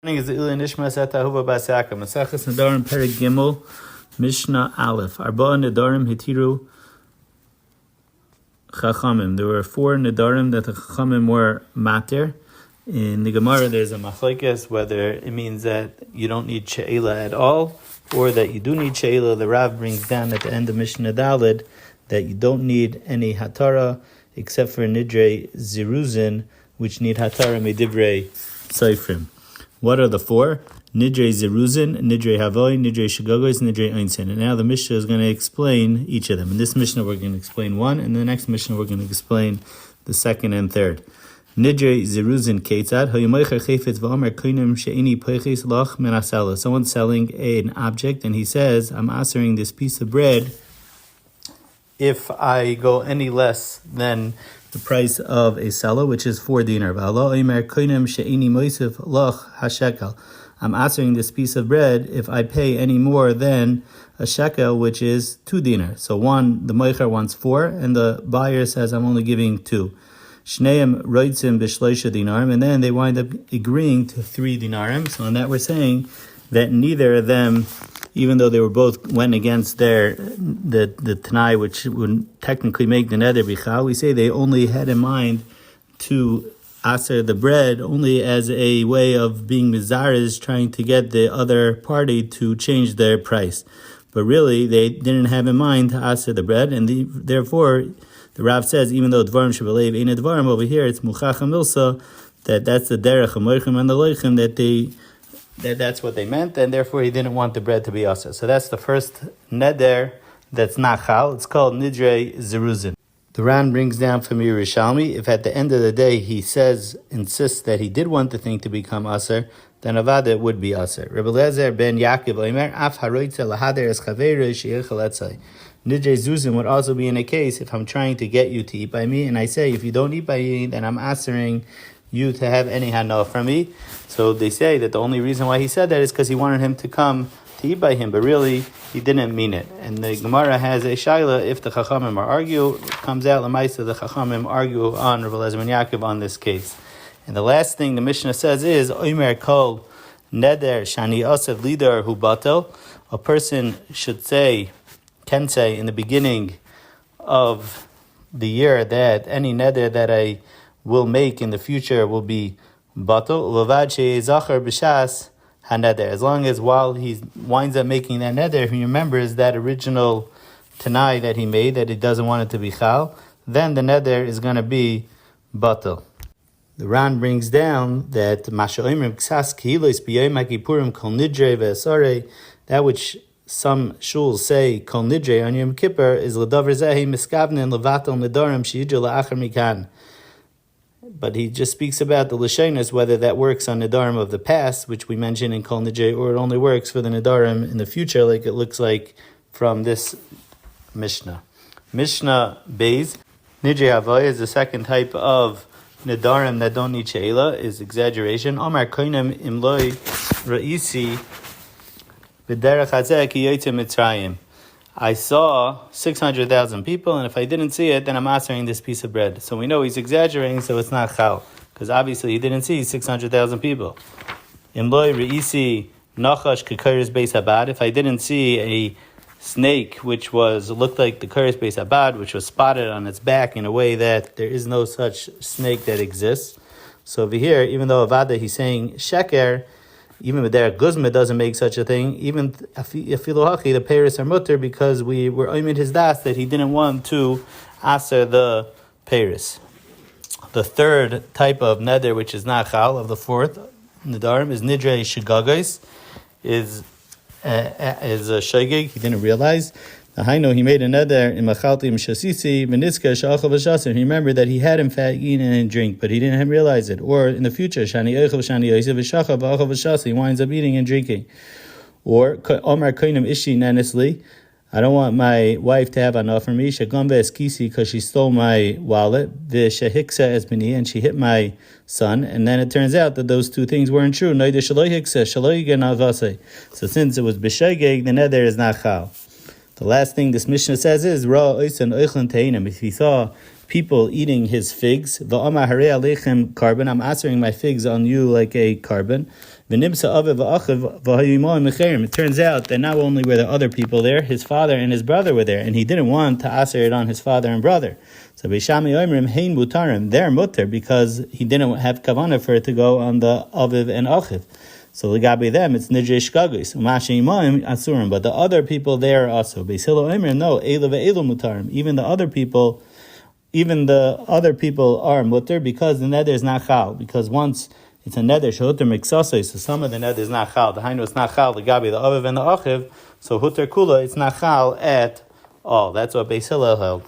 Is the Nishmas Etta Ahuva Basaka Maseches Nedarim Perek Gimel Mishna Aleph Arba Nedarim Hitiru Chachamim. There were 4 Nedarim that the Chachamim were mater. In the Gemara, there's a machlokes whether it means that you don't need she'ela at all, or that you do need she'ela. The Rav brings down at the end of Mishnah Daled that you don't need any hatara except for nidrei ziruzin, which need hatara medivrei seifrim. What are the 4? Nidrei ziruzin, nidrei havoi, nidrei shagogos, nidrei einsin. And now the Mishnah is going to explain each of them. In this Mishnah, we're going to explain one, and in the next Mishnah, we're going to explain the second and third. Nidrei ziruzin ketzad, hoyumaycher chayfetz v'omer koinim she'ini poiches loch menasela. Someone's selling an object, and he says, I'm answering this piece of bread if I go any less than the price of a seller, which is 4 dinar. I'm answering this piece of bread if I pay any more than a shekel, which is 2 dinar. So the moicher wants 4, and the buyer says, I'm only giving 2. Shneim roitzim b'shloisha dinarim, and then they wind up agreeing to 3 dinarim. So in that we're saying that neither of them, even though they were both went against the Tanai, which would technically make the neder bichal, we say they only had in mind to aser the bread only as a way of being mizarez, trying to get the other party to change their price. But really, they didn't have in mind to aser the bread, and therefore, the Rav says, even though dvarim shebelev ain't a dvarim, over here it's muchach milsa, that's the derech hamoichem and the loichem that's what they meant, and therefore he didn't want the bread to be asa. So that's the first neder that's not chal. It's called nidrei ziruzin. The Ran brings down from Yerushalmi, if at the end of the day he insists that he did want the thing to become aser, then avada it would be aser. Rebbe Lezer ben Yaakov oimer af haroitze lahader es chaveru sheichel etzai. Nidrei zuzin would also be in a case if I'm trying to get you to eat by me, and I say if you don't eat by me, then I'm asering you to have any hana from me. So they say that the only reason why he said that is because he wanted him to come to eat by him, but really he didn't mean it. And the Gemara has a shaila, if the Chachamim it comes out Lamaisa, the Chachamim argue on Rebbe Lezer ben Yaakov on this case. And the last thing the Mishnah says is Omer kol neder shani asav lidar hu batel. A person can say in the beginning of the year that any neder that I will make in the future will be batel. Levad she'ezachar b'shas haneder. As long as while he winds up making that neder, he remembers that original tanai that he made, that he doesn't want it to be chal, then the neder is going to be batel. The Ran brings down that mashoimrim ksas kilos b'yom ha'kipurim kol nidrei ve'asarei, that which some shuls say kol nidrei on Yom Kippur is l'davar zehi miskavnin levatel nedarim she'yidru la'achar mikan. But he just speaks about the Lashonos, whether that works on Nedarim of the past, which we mentioned in Kol Nidrei, or it only works for the Nedarim in the future, like it looks like from this Mishnah. Mishnah Beis, Nidrei Havai is the second type of Nedarim that don't need She'ela, is exaggeration. Omar Koinem Imloi Ra'isi B'derech Hazeh Ki Yotzei Mitzrayim. I saw 600,000 people, and if I didn't see it, then I'm answering this piece of bread. So we know he's exaggerating, so it's not chal, because obviously he didn't see 600,000 people. Imloi reisi nachash k'keiros beis habad. If I didn't see a snake which looked like the keiros beis habad, which was spotted on its back in a way that there is no such snake that exists. So over here, even though avada he's saying sheker, even with their guzma doesn't make such a thing. Even afilohachi, the peiros are mutter, because we were oimid his das that he didn't want to aser the peiros. The third type of neder, which is not chal, of the 4th nedarim, is nidrei shagagos, is a shagig. He didn't realize. Haino, he made a neder in machalti mshasisi meniska sha'achav v'shasir. He remembered that he had in fact eaten and drink, but he didn't realize it. Or in the future, shani eichav shani yosef v'shachav v'achav v'shasir, he winds up eating and drinking. Or omar koinem ishi nanisli, I don't want my wife to have enough for me. Shagamba es kisi, because she stole my wallet. V'shehiksa es b'ni, and she hit my son. And then it turns out that those 2 things weren't true. Noida shaloi hiksa shaloi genavase. So since it was b'shegeg, the neder is not chal. The last thing this Mishnah says is, if he saw people eating his figs, I'm answering my figs on you like a carbon. It turns out that not only were there other people there, his father and his brother were there, and he didn't want to aser it on his father and brother. So Beishami Oimrim Hein Mutarim, they're mutter because he didn't have kavanah for it to go on the Aviv and Achiv. So Legabi them, it's Nidre Shkagis, Umashi Imaim Asurim, but the other people there are also. Beis Hillel Oimrim, no, Ela ve'elu Mutarim. Even the other people are mutter because the neder is not chal. Because once it's a neder shehuter miksasei, so some of the neder is not chal. The hainu is not chal. The gabi, the aviv and the achiv. So huter kula, it's not chal at all. That's what Beis Hillel held.